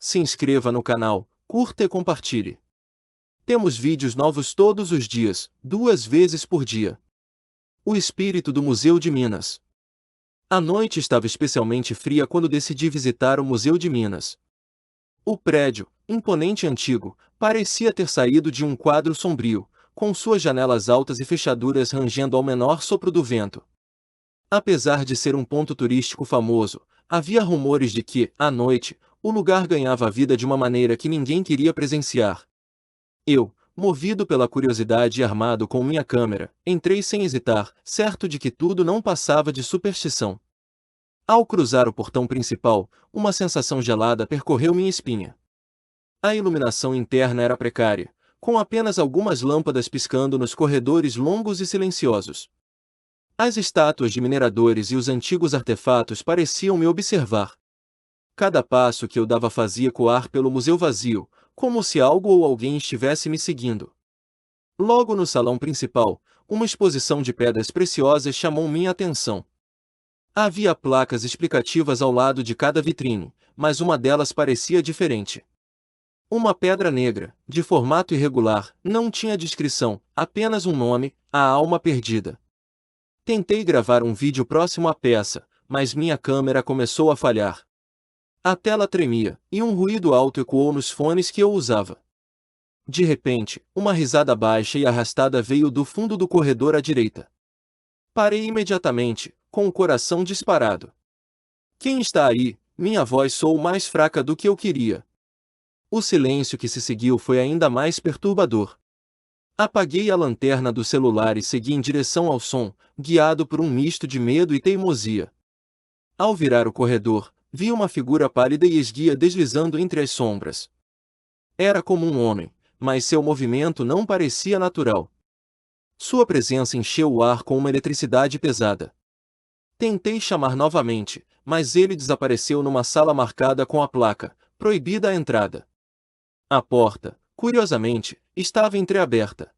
se inscreva no canal, curta e compartilhe. Temos vídeos novos todos os dias, 2 vezes por dia. O espírito do Museu de Minas. A noite estava especialmente fria quando decidi visitar o Museu de Minas. O prédio, imponente e antigo, parecia ter saído de um quadro sombrio, com suas janelas altas e fechaduras rangendo ao menor sopro do vento. Apesar de ser um ponto turístico famoso, havia rumores de que, à noite, o lugar ganhava vida de uma maneira que ninguém queria presenciar. Eu, movido pela curiosidade e armado com minha câmera, entrei sem hesitar, certo de que tudo não passava de superstição. Ao cruzar o portão principal, uma sensação gelada percorreu minha espinha. A iluminação interna era precária, com apenas algumas lâmpadas piscando nos corredores longos e silenciosos. As estátuas de mineradores e os antigos artefatos pareciam me observar. Cada passo que eu dava fazia ecoar pelo museu vazio, como se algo ou alguém estivesse me seguindo. Logo no salão principal, uma exposição de pedras preciosas chamou minha atenção. Havia placas explicativas ao lado de cada vitrine, mas uma delas parecia diferente. Uma pedra negra, de formato irregular, não tinha descrição, apenas um nome, a alma perdida. Tentei gravar um vídeo próximo à peça, mas minha câmera começou a falhar. A tela tremia, e um ruído alto ecoou nos fones que eu usava. De repente, uma risada baixa e arrastada veio do fundo do corredor à direita. Parei imediatamente, com o coração disparado. Quem está aí? Minha voz soou mais fraca do que eu queria. O silêncio que se seguiu foi ainda mais perturbador. Apaguei a lanterna do celular e segui em direção ao som, guiado por um misto de medo e teimosia. Ao virar o corredor, vi uma figura pálida e esguia deslizando entre as sombras. Era como um homem, mas seu movimento não parecia natural. Sua presença encheu o ar com uma eletricidade pesada. Tentei chamar novamente, mas ele desapareceu numa sala marcada com a placa "Proibida a entrada". A porta, curiosamente, estava entreaberta.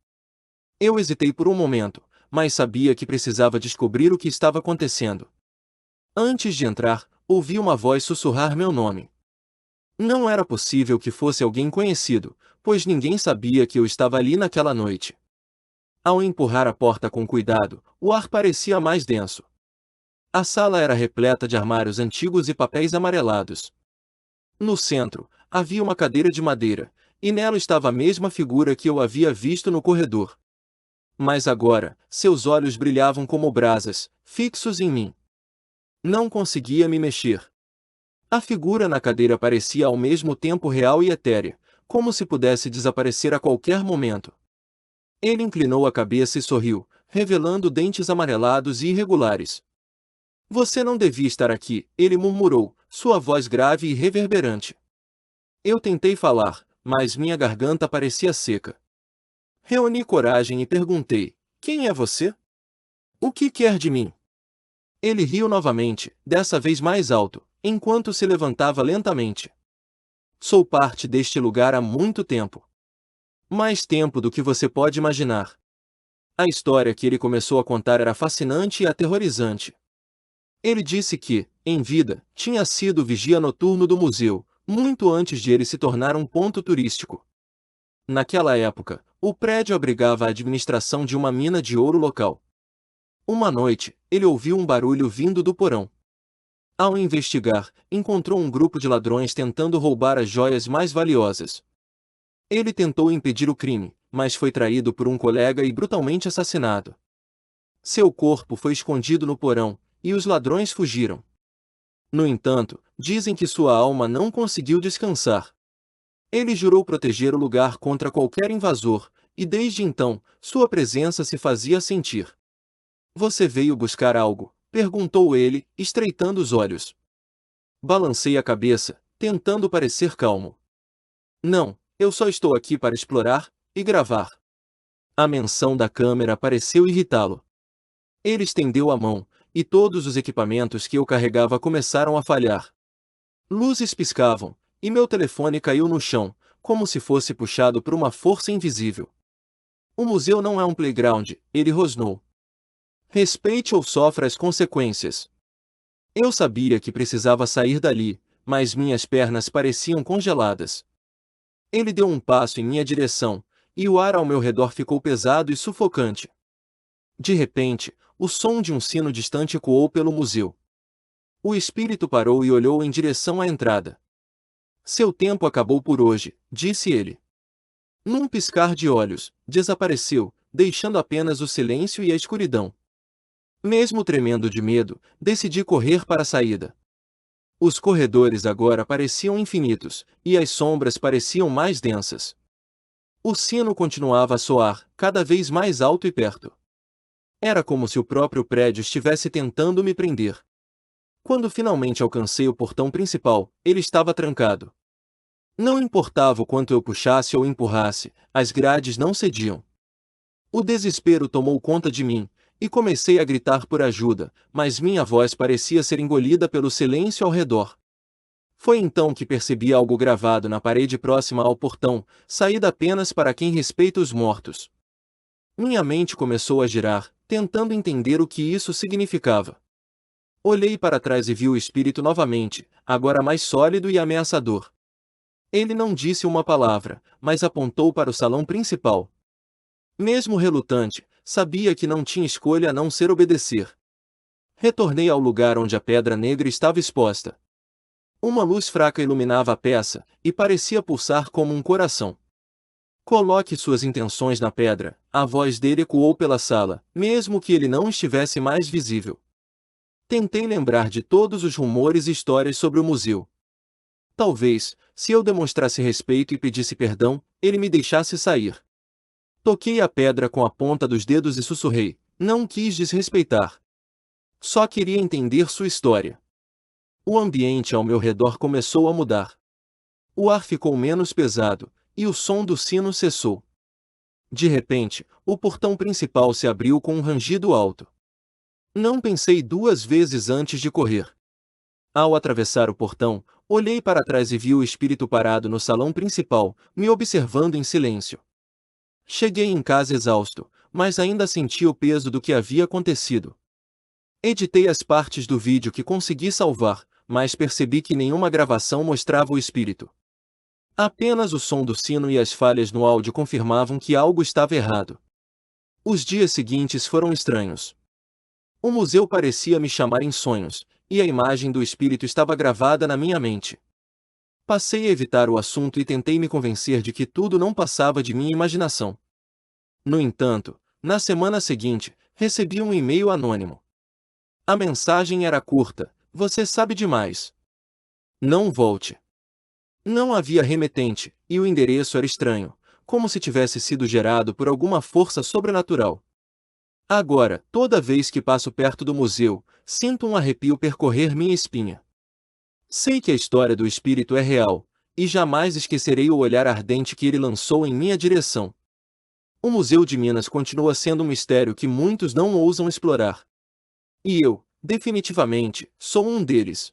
Eu hesitei por um momento, mas sabia que precisava descobrir o que estava acontecendo. Antes de entrar, ouvi uma voz sussurrar meu nome. Não era possível que fosse alguém conhecido, pois ninguém sabia que eu estava ali naquela noite. Ao empurrar a porta com cuidado, o ar parecia mais denso. A sala era repleta de armários antigos e papéis amarelados. No centro, havia uma cadeira de madeira, e nela estava a mesma figura que eu havia visto no corredor. Mas agora, seus olhos brilhavam como brasas, fixos em mim. Não conseguia me mexer. A figura na cadeira parecia ao mesmo tempo real e etérea, como se pudesse desaparecer a qualquer momento. Ele inclinou a cabeça e sorriu, revelando dentes amarelados e irregulares. "Você não devia estar aqui", ele murmurou, sua voz grave e reverberante. Eu tentei falar, mas minha garganta parecia seca. Reuni coragem e perguntei: "Quem é você? O que quer de mim?" Ele riu novamente, dessa vez mais alto, enquanto se levantava lentamente. "Sou parte deste lugar há muito tempo. Mais tempo do que você pode imaginar." A história que ele começou a contar era fascinante e aterrorizante. Ele disse que, em vida, tinha sido vigia noturno do museu, muito antes de ele se tornar um ponto turístico. Naquela época, o prédio abrigava a administração de uma mina de ouro local. Uma noite, ele ouviu um barulho vindo do porão. Ao investigar, encontrou um grupo de ladrões tentando roubar as joias mais valiosas. Ele tentou impedir o crime, mas foi traído por um colega e brutalmente assassinado. Seu corpo foi escondido no porão, e os ladrões fugiram. No entanto, dizem que sua alma não conseguiu descansar. Ele jurou proteger o lugar contra qualquer invasor, e desde então, sua presença se fazia sentir. "Você veio buscar algo?", perguntou ele, estreitando os olhos. Balancei a cabeça, tentando parecer calmo. "Não, eu só estou aqui para explorar e gravar." A menção da câmera pareceu irritá-lo. Ele estendeu a mão, e todos os equipamentos que eu carregava começaram a falhar. Luzes piscavam, e meu telefone caiu no chão, como se fosse puxado por uma força invisível. "O museu não é um playground", ele rosnou. "Respeite ou sofra as consequências." Eu sabia que precisava sair dali, mas minhas pernas pareciam congeladas. Ele deu um passo em minha direção, e o ar ao meu redor ficou pesado e sufocante. De repente, o som de um sino distante ecoou pelo museu. O espírito parou e olhou em direção à entrada. Seu tempo acabou por hoje, disse ele. Num piscar de olhos, desapareceu, deixando apenas o silêncio e a escuridão. Mesmo tremendo de medo, decidi correr para a saída. Os corredores agora pareciam infinitos, e as sombras pareciam mais densas. O sino continuava a soar, cada vez mais alto e perto. Era como se o próprio prédio estivesse tentando me prender. Quando finalmente alcancei o portão principal, ele estava trancado. Não importava o quanto eu puxasse ou empurrasse, as grades não cediam. O desespero tomou conta de mim, e comecei a gritar por ajuda, mas minha voz parecia ser engolida pelo silêncio ao redor. Foi então que percebi algo gravado na parede próxima ao portão, saída apenas para quem respeita os mortos. Minha mente começou a girar, tentando entender o que isso significava. Olhei para trás e vi o espírito novamente, agora mais sólido e ameaçador. Ele não disse uma palavra, mas apontou para o salão principal. Mesmo relutante, sabia que não tinha escolha a não ser obedecer. Retornei ao lugar onde a pedra negra estava exposta. Uma luz fraca iluminava a peça, e parecia pulsar como um coração. Coloque suas intenções na pedra, a voz dele ecoou pela sala, mesmo que ele não estivesse mais visível. Tentei lembrar de todos os rumores e histórias sobre o museu. Talvez, se eu demonstrasse respeito e pedisse perdão, ele me deixasse sair. Toquei a pedra com a ponta dos dedos e sussurrei, não quis desrespeitar. Só queria entender sua história. O ambiente ao meu redor começou a mudar. O ar ficou menos pesado, e o som do sino cessou. De repente, o portão principal se abriu com um rangido alto. Não pensei duas vezes antes de correr. Ao atravessar o portão, olhei para trás e vi o espírito parado no salão principal, me observando em silêncio. Cheguei em casa exausto, mas ainda sentia o peso do que havia acontecido. Editei as partes do vídeo que consegui salvar, mas percebi que nenhuma gravação mostrava o espírito. Apenas o som do sino e as falhas no áudio confirmavam que algo estava errado. Os dias seguintes foram estranhos. O museu parecia me chamar em sonhos, e a imagem do espírito estava gravada na minha mente. Passei a evitar o assunto e tentei me convencer de que tudo não passava de minha imaginação. No entanto, na semana seguinte, recebi um e-mail anônimo. A mensagem era curta: você sabe demais. Não volte. Não havia remetente, e o endereço era estranho, como se tivesse sido gerado por alguma força sobrenatural. Agora, toda vez que passo perto do museu, sinto um arrepio percorrer minha espinha. Sei que a história do espírito é real, e jamais esquecerei o olhar ardente que ele lançou em minha direção. O Museu de Minas continua sendo um mistério que muitos não ousam explorar. E eu, definitivamente, sou um deles.